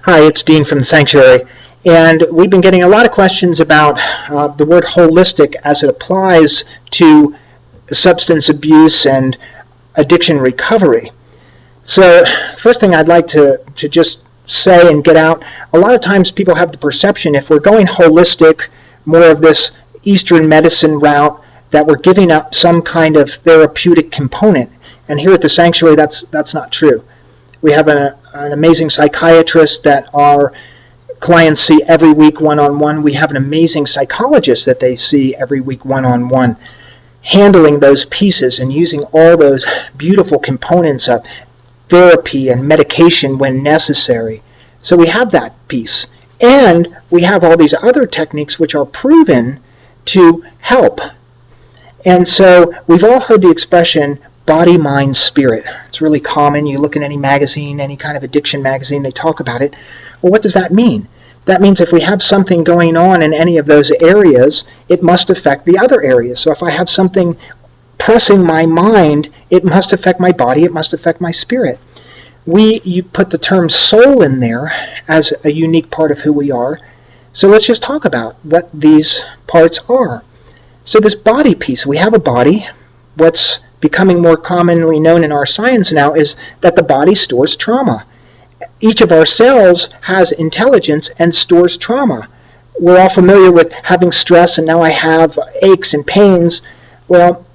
Hi, it's Dean from the Sanctuary, and we've been getting a lot of questions about the word holistic as it applies to substance abuse and addiction recovery. So, first thing I'd like to just say and get out, a lot of times people have the perception if we're going holistic, more of this Eastern medicine route, that we're giving up some kind of therapeutic component. And here at the Sanctuary, that's not true. We have an amazing psychiatrist that our clients see every week one-on-one. We have an amazing psychologist that they see every week one-on-one, handling those pieces and using all those beautiful components of therapy and medication when necessary. So we have that piece. And we have all these other techniques which are proven to help. And so we've all heard the expression body, mind, spirit. It's really common. You look in any magazine, any kind of addiction magazine, they talk about it. Well, what does that mean? That means if we have something going on in any of those areas, it must affect the other areas. So if I have something pressing my mind, it must affect my body, it must affect my spirit. You put the term soul in there as a unique part of who we are. So let's just talk about what these parts are. So this body piece, we have a body. What's becoming more commonly known in our science now is that the body stores trauma. Each of our cells has intelligence and stores trauma. We're all familiar with having stress, and now I have aches and pains. Well,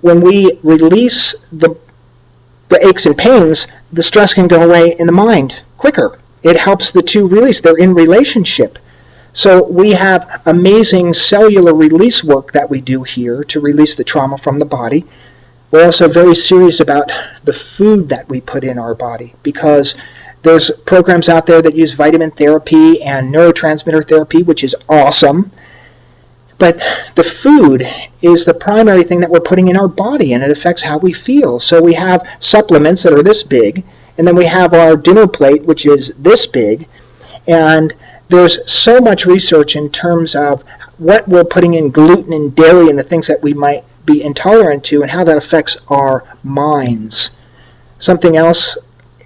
when we release the aches and pains, the stress can go away in the mind quicker. It helps the two release. They're in relationship. So we have amazing cellular release work that we do here to release the trauma from the body. We're also very serious about the food that we put in our body, because there's programs out there that use vitamin therapy and neurotransmitter therapy, which is awesome. But the food is the primary thing that we're putting in our body, and it affects how we feel. So we have supplements that are this big, and then we have our dinner plate, which is this big. And there's so much research in terms of what we're putting in gluten and dairy and the things that we might be intolerant to and how that affects our minds. Something else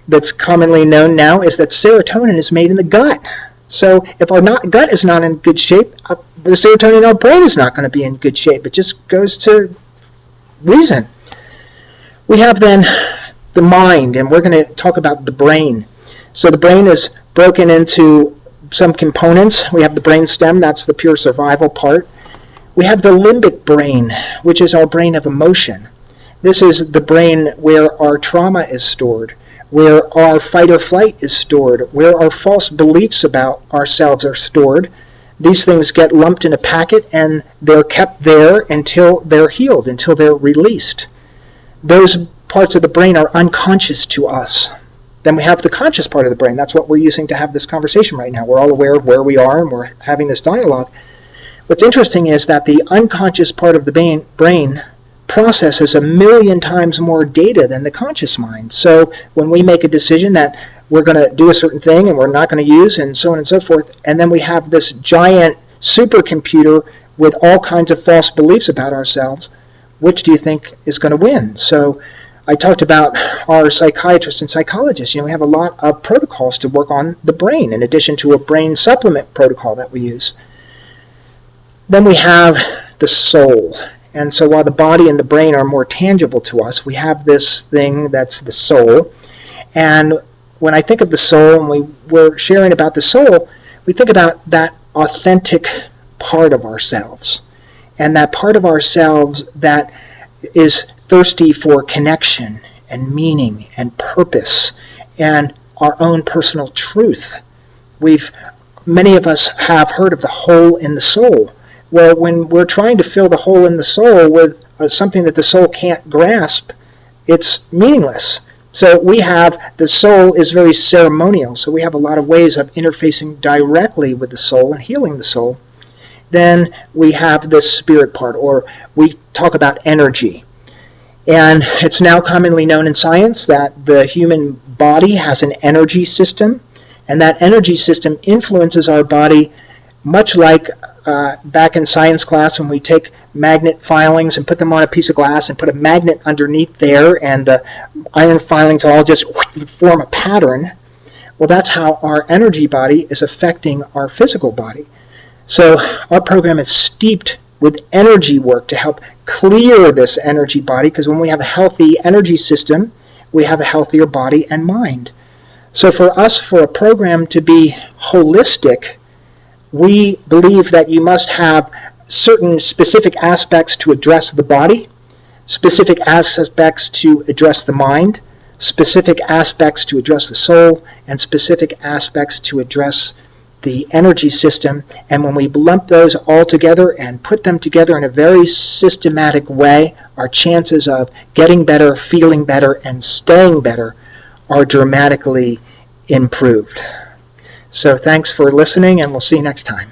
that's commonly known now is that serotonin is made in the gut. So if our gut is not in good shape, the serotonin in our brain is not going to be in good shape. It just goes to reason. We have then the mind, and we're going to talk about the brain. So the brain is broken into some components. We have the brain stem, that's the pure survival part. We have the limbic brain, which is our brain of emotion. This is the brain where our trauma is stored, where our fight or flight is stored, where our false beliefs about ourselves are stored. These things get lumped in a packet and they're kept there until they're healed, until they're released. Those parts of the brain are unconscious to us. Then we have the conscious part of the brain. That's what we're using to have this conversation right now. We're all aware of where we are and we're having this dialogue. What's interesting is that the unconscious part of the brain processes 1,000,000 times more data than the conscious mind. So when we make a decision that we're going to do a certain thing and we're not going to use, and so on and so forth, and then we have this giant supercomputer with all kinds of false beliefs about ourselves, which do you think is going to win? So I talked about our psychiatrists and psychologists. We have a lot of protocols to work on the brain, in addition to a brain supplement protocol that we use. Then we have the soul. And so while the body and the brain are more tangible to us, we have this thing that's the soul. And when I think of the soul, and we were sharing about the soul, we think about that authentic part of ourselves. And that part of ourselves that is thirsty for connection and meaning and purpose and our own personal truth. Many of us have heard of the hole in the soul. Well, when we're trying to fill the hole in the soul with something that the soul can't grasp, it's meaningless. So we have, the soul is very ceremonial, so we have a lot of ways of interfacing directly with the soul and healing the soul. Then we have the spirit part, or we talk about energy. And it's now commonly known in science that the human body has an energy system, and that energy system influences our body much like back in science class when we take magnet filings and put them on a piece of glass and put a magnet underneath there, and the iron filings all just form a pattern. Well, that's how our energy body is affecting our physical body. So our program is steeped with energy work to help clear this energy body, because when we have a healthy energy system, we have a healthier body and mind. So for us, for a program to be holistic, we believe that you must have certain specific aspects to address the body, specific aspects to address the mind, specific aspects to address the soul, and specific aspects to address the energy system. And when we lump those all together and put them together in a very systematic way, our chances of getting better, feeling better, and staying better are dramatically improved. So thanks for listening, and we'll see you next time.